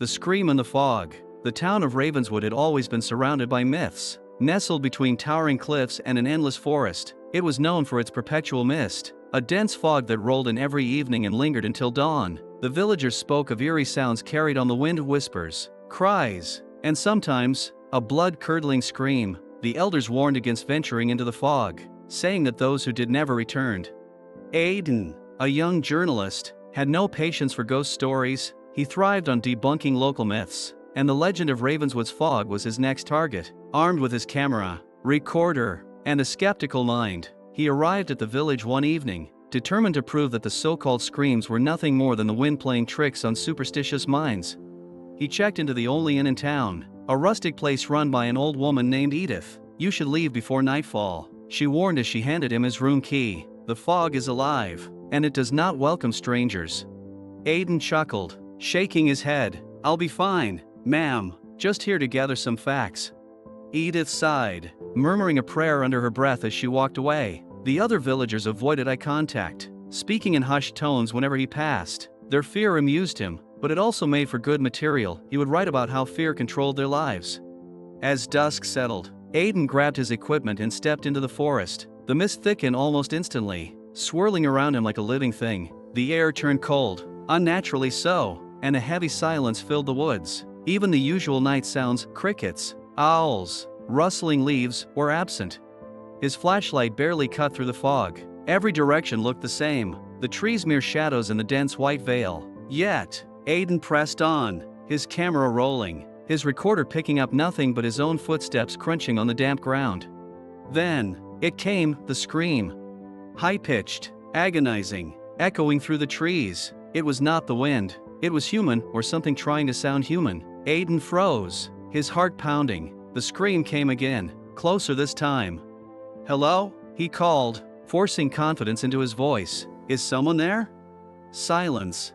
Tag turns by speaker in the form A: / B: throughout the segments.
A: The Scream and the Fog. The town of Ravenswood had always been surrounded by myths. Nestled between towering cliffs and an endless forest, it was known for its perpetual mist, a dense fog that rolled in every evening and lingered until dawn. The villagers spoke of eerie sounds carried on the wind, whispers, cries, and sometimes a blood-curdling scream. The elders warned against venturing into the fog, saying that those who did never returned. Aidan, a young journalist, had no patience for ghost stories. He thrived on debunking local myths, and the legend of Ravenswood's fog was his next target. Armed with his camera, recorder, and a skeptical mind, he arrived at the village one evening, determined to prove that the so-called screams were nothing more than the wind playing tricks on superstitious minds. He checked into the only inn in town, a rustic place run by an old woman named Edith. "You should leave before nightfall," she warned as she handed him his room key. "The fog is alive, and it does not welcome strangers." Aidan chuckled, shaking his head. "I'll be fine, ma'am, just here to gather some facts." Edith sighed, murmuring a prayer under her breath as she walked away. The other villagers avoided eye contact, speaking in hushed tones whenever he passed. Their fear amused him, but it also made for good material. He would write about how fear controlled their lives. As dusk settled, Aidan grabbed his equipment and stepped into the forest. The mist thickened almost instantly, swirling around him like a living thing. The air turned cold, unnaturally so, and a heavy silence filled the woods. Even the usual night sounds, crickets, owls, rustling leaves, were absent. His flashlight barely cut through the fog. Every direction looked the same, the trees mere shadows in the dense white veil. Yet, Aidan pressed on, his camera rolling, his recorder picking up nothing but his own footsteps crunching on the damp ground. Then, it came, the scream. High-pitched, agonizing, echoing through the trees. It was not the wind. It was human, or something trying to sound human. Aidan froze, his heart pounding. The scream came again, closer this time. "Hello?" he called, forcing confidence into his voice. "Is someone there?" Silence.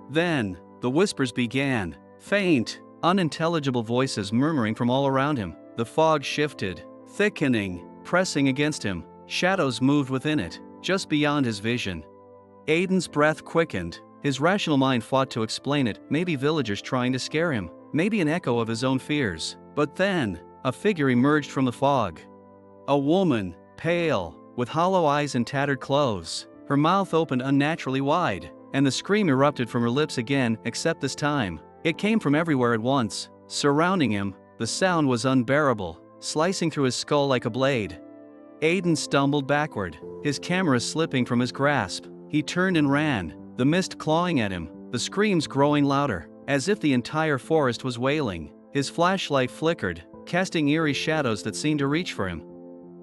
A: Then, the whispers began, faint, unintelligible voices murmuring from all around him. The fog shifted, thickening, pressing against him. Shadows moved within it, just beyond his vision. Aidan's breath quickened. His rational mind fought to explain it, maybe villagers trying to scare him, maybe an echo of his own fears. But then, a figure emerged from the fog. A woman, pale, with hollow eyes and tattered clothes. Her mouth opened unnaturally wide, and the scream erupted from her lips again, except this time, it came from everywhere at once, surrounding him. The sound was unbearable, slicing through his skull like a blade. Aidan stumbled backward, his camera slipping from his grasp. He turned and ran, the mist clawing at him, the screams growing louder, as if the entire forest was wailing. His flashlight flickered, casting eerie shadows that seemed to reach for him.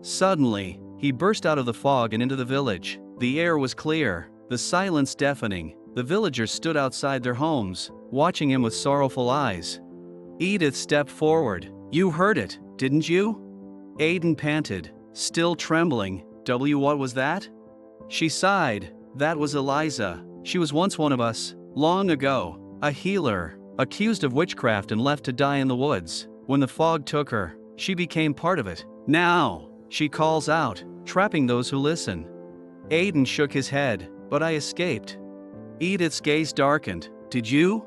A: Suddenly, he burst out of the fog and into the village. The air was clear, the silence deafening. The villagers stood outside their homes, watching him with sorrowful eyes. Edith stepped forward. "You heard it, didn't you?" Aidan panted, still trembling. What was that?" She sighed. "That was Eliza. She was once one of us, long ago, a healer, accused of witchcraft and left to die in the woods. When the fog took her, she became part of it. Now, she calls out, trapping those who listen." Aidan shook his head. "But I escaped." Edith's gaze darkened. "Did you?"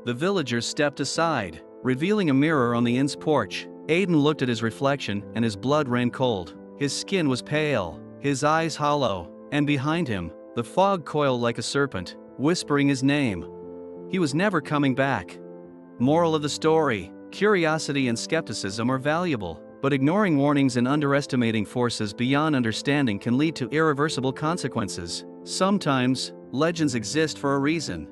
A: The villagers stepped aside, revealing a mirror on the inn's porch. Aidan looked at his reflection and his blood ran cold. His skin was pale, his eyes hollow, and behind him, the fog coiled like a serpent, whispering his name. He was never coming back. Moral of the story: curiosity and skepticism are valuable, but ignoring warnings and underestimating forces beyond understanding can lead to irreversible consequences. Sometimes, legends exist for a reason.